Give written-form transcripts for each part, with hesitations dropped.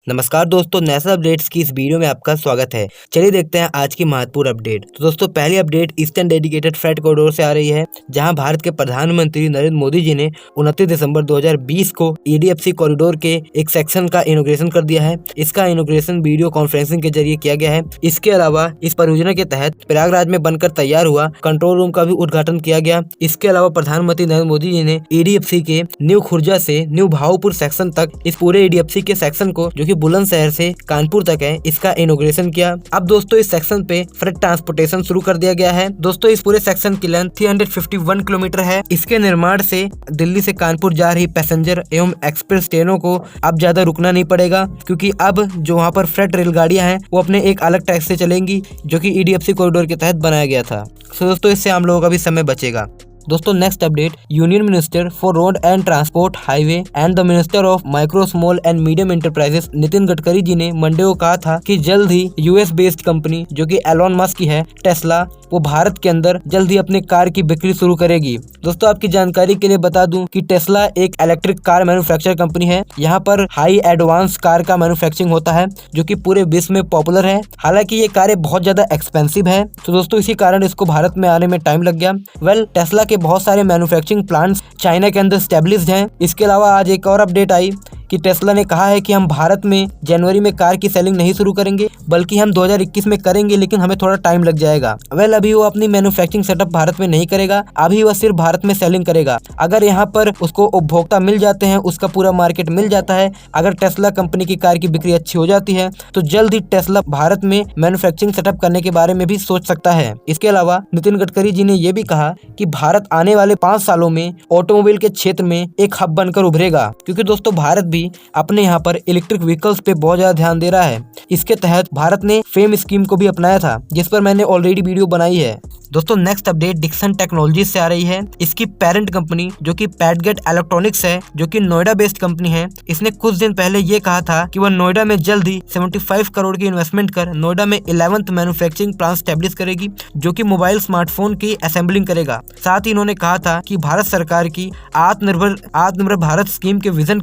नमस्कार दोस्तों, national updates की इस वीडियो में आपका स्वागत है। चलिए देखते हैं आज की महत्वपूर्ण अपडेट। तो दोस्तों, पहली update eastern dedicated freight corridor से आ रही है, जहां भारत के प्रधानमंत्री नरेंद्र मोदी जी ने 29 दिसंबर 2020 को ईडीएफसी कॉरिडोर के एक सेक्शन का इनॉग्रेशन कर दिया है। इसका इनॉग्रेशन वीडियो कॉन्फ्रेंसिंग के जरिए किया गया है। इसके अलावा इस परियोजना के तहत प्रयागराज में बनकर तैयार हुआ कंट्रोल रूम का भी उद्घाटन किया गया। इसके अलावा प्रधानमंत्री नरेंद्र मोदी जी ने ईडीएफसी के न्यू खुर्जा से न्यू भाऊपुर सेक्शन तक इस पूरे ईडीएफसी के सेक्शन को, जो कि बुलंदशहर से कानपुर तक है, इसका इनॉग्रेशन किया। अब दोस्तों, इस सेक्शन पे फ्रेट ट्रांसपोर्टेशन शुरू कर दिया गया है। दोस्तों, इस पूरे सेक्शन की लेंथ 351 किलोमीटर है। इसके निर्माण से दिल्ली से कानपुर जा रही पैसेंजर एवं एक्सप्रेस ट्रेनों को अब ज्यादा रुकना नहीं पड़ेगा, क्योंकि अब जो वहाँ पर फ्रेट रेलगाड़ियां हैं वो अपने एक अलग ट्रैक से चलेंगी, जो कि ईडीएफसी कॉरिडोर के तहत बनाया गया था। तो दोस्तों, इससे आम लोगों का भी समय बचेगा। दोस्तों, next update, union minister for road and transport, highway and the minister of micro small and medium enterprises Nitin Gadkari ji ने मंडे को कहा था कि जल्द ही यूएस बेस्ड कंपनी, जो कि एलोन मस्क की है, टेस्ला, वो भारत के अंदर जल्द ही अपने कार की बिक्री शुरू करेगी। दोस्तों, आपकी जानकारी के लिए बता दूं कि टेस्ला एक इलेक्ट्रिक कार मैन्युफैक्चर कंपनी है। यहाँ पर हाई एडवांस कार का मैन्युफैक्चरिंग होता है, जो कि पूरे विश्व में पॉपुलर है। हालांकि ये कारें बहुत ज्यादा एक्सपेंसिव है, तो दोस्तों इसी कारण इसको भारत में आने में टाइम लग गया। टेस्ला के बहुत सारे मैन्युफैक्चरिंग प्लांट्स चाइना के अंदर स्टैब्लिश्ड हैं। इसके अलावा आज एक और अपडेट आई कि टेस्ला ने कहा है कि हम भारत में जनवरी में कार की सेलिंग नहीं शुरू करेंगे, बल्कि हम 2021 में करेंगे, लेकिन हमें थोड़ा टाइम लग जाएगा। अभी वो अपनी मैन्युफैक्चरिंग सेटअप भारत में नहीं करेगा, अभी वह सिर्फ भारत में सेलिंग करेगा। अगर यहाँ पर उसको उपभोक्ता मिल जाते हैं, उसका पूरा मार्केट मिल जाता है, अगर टेस्ला कंपनी की कार की बिक्री अच्छी हो जाती है, तो जल्द ही टेस्ला भारत में मैन्युफैक्चरिंग सेटअप करने के बारे में भी सोच सकता है। इसके अलावा नितिन गडकरी जी ने यह भी कहा कि भारत आने वाले 5 सालों में ऑटोमोबाइल के क्षेत्र में एक हब बनकर उभरेगा, क्योंकि दोस्तों भारत भी अपने यहाँ पर इलेक्ट्रिक व्हीकल्स पे बहुत ज्यादा ध्यान दे रहा है। इसके तहत भारत ने फेम स्कीम को भी अपनाया था, जिस पर मैंने ऑलरेडी वीडियो बनाई है। दोस्तों, नेक्स्ट अपडेट डिक्सन टेक्नोलॉजीज से आ रही है। इसकी पेरेंट कंपनी, जो कि पैडगेट इलेक्ट्रॉनिक्स है, जो कि नोएडा बेस्ड कंपनी है, इसने कुछ दिन पहले ये कहा था कि वह नोएडा में जल्द ही 75 करोड़ की इन्वेस्टमेंट कर नोएडा में 11th मैन्युफैक्चरिंग प्लांट स्टैब्लिश करेगी, जो कि मोबाइल स्मार्टफोन की असेंबलिंग करेगा। साथ ही इन्होंने कहा था कि भारत सरकार की आत्मनिर्भर भारत स्कीम के विजन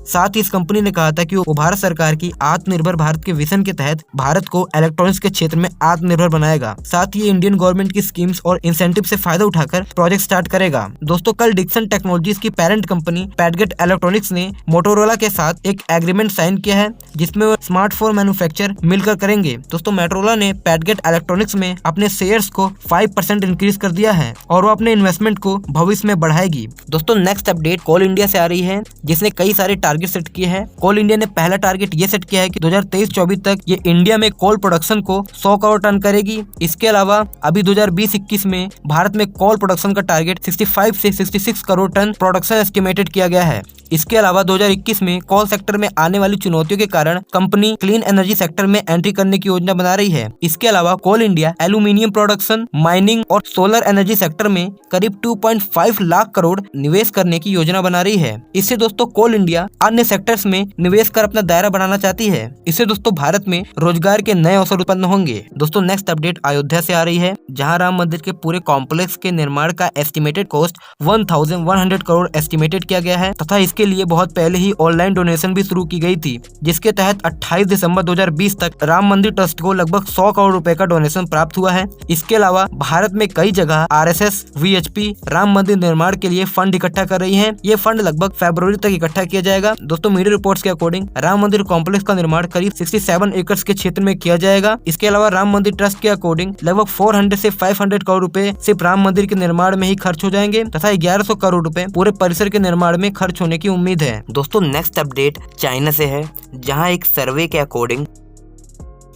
साथ ही इस कंपनी ने कहा था कि वो भारत सरकार की आत्मनिर्भर भारत के विजन के तहत भारत को इलेक्ट्रॉनिक्स के क्षेत्र में आत्मनिर्भर बनाएगा। साथ ही इंडियन गवर्नमेंट की स्कीम्स और इंसेंटिव से फायदा उठाकर प्रोजेक्ट स्टार्ट करेगा। दोस्तों, कल डिक्सन टेक्नोलॉजीज की पेरेंट कंपनी पैडगेट इलेक्ट्रॉनिक्स ने मोटोरोला के साथ एक एग्रीमेंट साइन किया है, जिसमें वो स्मार्टफोन मैन्युफैक्चर मिलकर करेंगे। दोस्तों, मोटोरोला ने पैडगेट इलेक्ट्रॉनिक्स में अपने शेयर्स को 5% इंक्रीज कर दिया है और वो अपने इन्वेस्टमेंट को भविष्य में बढ़ाएगी। दोस्तों, नेक्स्ट अपडेट कोल इंडिया से आ रही है, जिसने कई सारे टारगेट सेट किए हैं। कोल इंडिया ने पहला टारगेट ये सेट किया है कि 2023-24 तक ये इंडिया में कोल प्रोडक्शन को 100 करोड़ टन करेगी। इसके अलावा अभी 2020-21 में भारत में कोल प्रोडक्शन का टारगेट 65 से 66 करोड़ टन प्रोडक्शन एस्टिमेटेड किया गया है। इसके अलावा 2021 में कोल सेक्टर में आने वाली चुनौतियों के कारण कंपनी क्लीन एनर्जी सेक्टर में एंट्री करने की योजना बना रही है। इसके अलावा कोल इंडिया एल्यूमिनियम प्रोडक्शन, माइनिंग और सोलर एनर्जी सेक्टर में करीब 2.5 लाख करोड़ निवेश करने की योजना बना रही है। इससे दोस्तों कोल इंडिया अन्य सेक्टर्स में निवेश कर अपना दायरा बढ़ाना चाहती है। इससे दोस्तों भारत में रोजगार के नए अवसर उत्पन्न होंगे। दोस्तों, नेक्स्ट अपडेट अयोध्या से आ रही है, जहां राम मंदिर के पूरे कॉम्प्लेक्स के निर्माण का एस्टिमेटेड कॉस्ट 1100 करोड़ एस्टिमेटेड किया गया है, तथा इसके लिए बहुत पहले ही ऑनलाइन डोनेशन भी शुरू की गई थी, जिसके तहत 28 दिसंबर 2020 तक राम मंदिर ट्रस्ट को लगभग 100 करोड़ रुपए का डोनेशन प्राप्त हुआ है। इसके अलावा भारत में कई जगह आरएसएस, वीएचपी राम मंदिर निर्माण के लिए फंड इकट्ठा कर रही है। ये फंड लगभग फरवरी तक इकट्ठा किया जाएगा। दोस्तों, मीडिया रिपोर्ट्स के अकॉर्डिंग राम मंदिर कॉम्प्लेक्स का निर्माण करीब 67 एकड़ के क्षेत्र में किया जाएगा। इसके अलावा राम मंदिर ट्रस्ट के अकॉर्डिंग लगभग 400 से 500 करोड़ रुपए सिर्फ राम मंदिर के निर्माण में ही खर्च हो जाएंगे, तथा 1100 करोड़ रुपए पूरे परिसर के निर्माण में खर्च होने की उम्मीद है। दोस्तों, नेक्स्ट अपडेट चाइना से है, जहां एक सर्वे के अकॉर्डिंग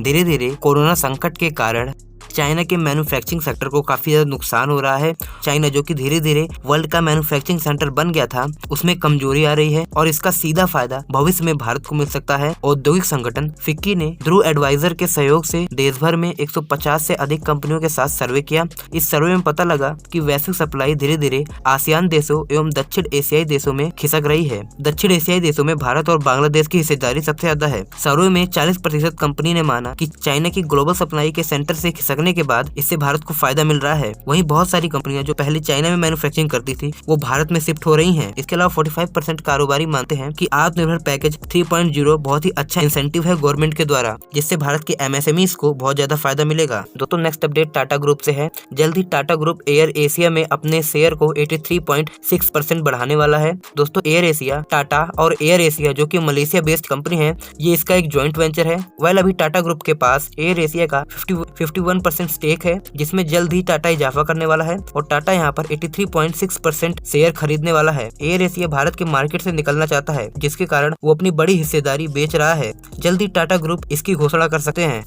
धीरे धीरे कोरोना संकट के कारण चाइना के मैन्युफैक्चरिंग सेक्टर को काफी ज्यादा नुकसान हो रहा है। चाइना, जो कि धीरे धीरे वर्ल्ड का मैन्युफैक्चरिंग सेंटर बन गया था, उसमें कमजोरी आ रही है और इसका सीधा फायदा भविष्य में भारत को मिल सकता है। औद्योगिक संगठन फिक्की ने ध्रुव एडवाइजर के सहयोग से देश भर में 150 से अधिक कंपनियों के साथ सर्वे किया। इस सर्वे में पता लगा कि वैश्विक सप्लाई धीरे धीरे आसियान देशों एवं दक्षिण एशियाई देशों में खिसक रही है। दक्षिण एशियाई देशों में भारत और बांग्लादेश की हिस्सेदारी सबसे ज्यादा है। सर्वे में 40% कंपनी ने माना कि चाइना की ग्लोबल सप्लाई के सेंटर से खिसक लगने के बाद इससे भारत को फायदा मिल रहा है। वहीं बहुत सारी कंपनियां जो पहले चाइना में मैन्युफैक्चरिंग करती थी वो भारत में शिफ्ट हो रही हैं। इसके अलावा 45% कारोबारी मानते हैं कि आत्मनिर्भर पैकेज 3.0 बहुत ही अच्छा इंसेंटिव है गवर्नमेंट के द्वारा, जिससे भारत के MSMEs को बहुत ज्यादा फायदा मिलेगा। दोस्तों नेक्स्ट अपडेट टाटा ग्रुप से है। जल्द ही टाटा ग्रुप एयर एशिया में अपने शेयर को 83.6% बढ़ाने वाला है। दोस्तों एयर एशिया, टाटा और एयर एशिया जो कि मलेशिया बेस्ड कंपनी है, ये इसका एक ज्वाइंट वेंचर है। वेल अभी टाटा ग्रुप के पास एयर एशिया का 51% स्टेक है, जिसमें जल्द ही टाटा इजाफा करने वाला है और टाटा यहाँ पर 83.6% शेयर खरीदने वाला है। एयर एशिया भारत के मार्केट से निकलना चाहता है, जिसके कारण वो अपनी बड़ी हिस्सेदारी बेच रहा है। जल्द ही टाटा ग्रुप इसकी घोषणा कर सकते हैं।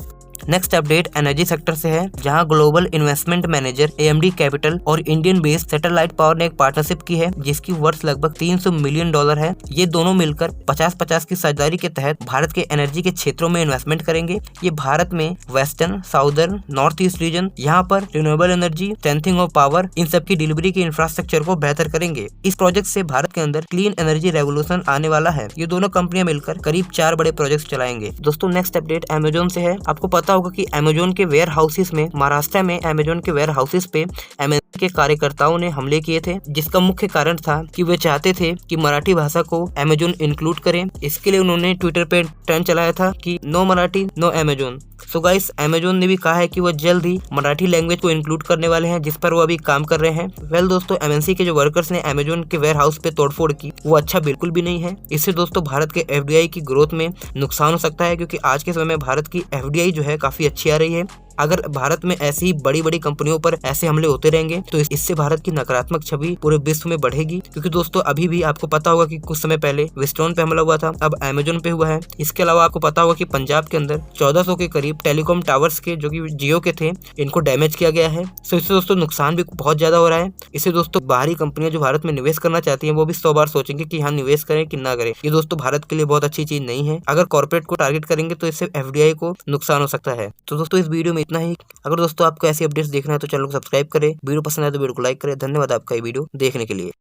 नेक्स्ट अपडेट एनर्जी सेक्टर से है, जहां global investment manager AMD capital और इंडियन बेस्ड सैटेलाइट पावर ने एक पार्टनरशिप की है, जिसकी वर्थ लगभग $300 मिलियन है। ये दोनों मिलकर 50-50 की साझेदारी के तहत भारत के एनर्जी के क्षेत्रों में इन्वेस्टमेंट करेंगे। ये भारत में western, southern, north east region, यहाँ पर renewable energy, strengthening of power, इन सब की डिलीवरी के इंफ्रास्ट्रक्चर को बेहतर करेंगे। इस प्रोजेक्ट से भारत के अंदर क्लीन एनर्जी रेवोल्यूशन आने वाला है। ये दोनों कंपनियां मिलकर करीब 4 बड़े प्रोजेक्ट चलाएंगे। दोस्तों नेक्स्ट अपडेट अमेजोन से है। आपको पता होगा कि अमेजोन के वेयर हाउसेस में, महाराष्ट्र में अमेजोन के वेयर हाउसेस पे अमेजोन के कार्यकर्ताओं ने हमले किए थे, जिसका मुख्य कारण था कि वे चाहते थे कि मराठी भाषा को अमेजोन इंक्लूड करें। इसके लिए उन्होंने ट्विटर पे ट्रेंड चलाया था कि no Marathi no Amazon. So guys Amazon ने भी कहा है कि वो जल्द ही मराठी लैंग्वेज को इंक्लूड करने वाले हैं, जिस पर वो अभी काम कर रहे हैं। वेल दोस्तों MNC के जो वर्कर्स ने अमेजोन के वेयर हाउस पे तोड़फोड़ की, वो अच्छा बिल्कुल भी नहीं है। इससे दोस्तों भारत के FDI की ग्रोथ में नुकसान हो सकता है, क्योंकि आज के समय में भारत की FDI जो है काफी अच्छी आ रही है। अगर भारत में ऐसी ही बड़ी बड़ी कंपनियों पर ऐसे हमले होते रहेंगे तो इससे भारत की नकारात्मक छवि पूरे विश्व में बढ़ेगी। क्योंकि दोस्तों अभी भी आपको पता होगा कि कुछ समय पहले विस्टोन पे हमला हुआ था, अब अमेजोन पे हुआ है। इसके अलावा आपको पता होगा कि पंजाब के अंदर 1400 के करीब टेलीकॉम टावर्स के, जो कि जियो के थे, इनको डैमेज किया गया है। तो इससे दोस्तों नुकसान भी बहुत ज्यादा हो रहा है। इससे दोस्तों बाहरी कंपनियां जो भारत में निवेश करना चाहती है वो भी 100 बार सोचेंगे कि यहाँ निवेश करें कि ना करें। ये दोस्तों भारत के लिए बहुत अच्छी चीज नहीं है। अगर कॉर्पोरेट को टारगेट करेंगे तो इससे FDI को नुकसान हो सकता है। तो दोस्तों इस वीडियो में इतना ही। अगर दोस्तों आपको ऐसी अपडेट्स देखना है तो चैनल को सब्सक्राइब करें। वीडियो पसंद आए तो वीडियो को लाइक करें। धन्यवाद आपका ये वीडियो देखने के लिए।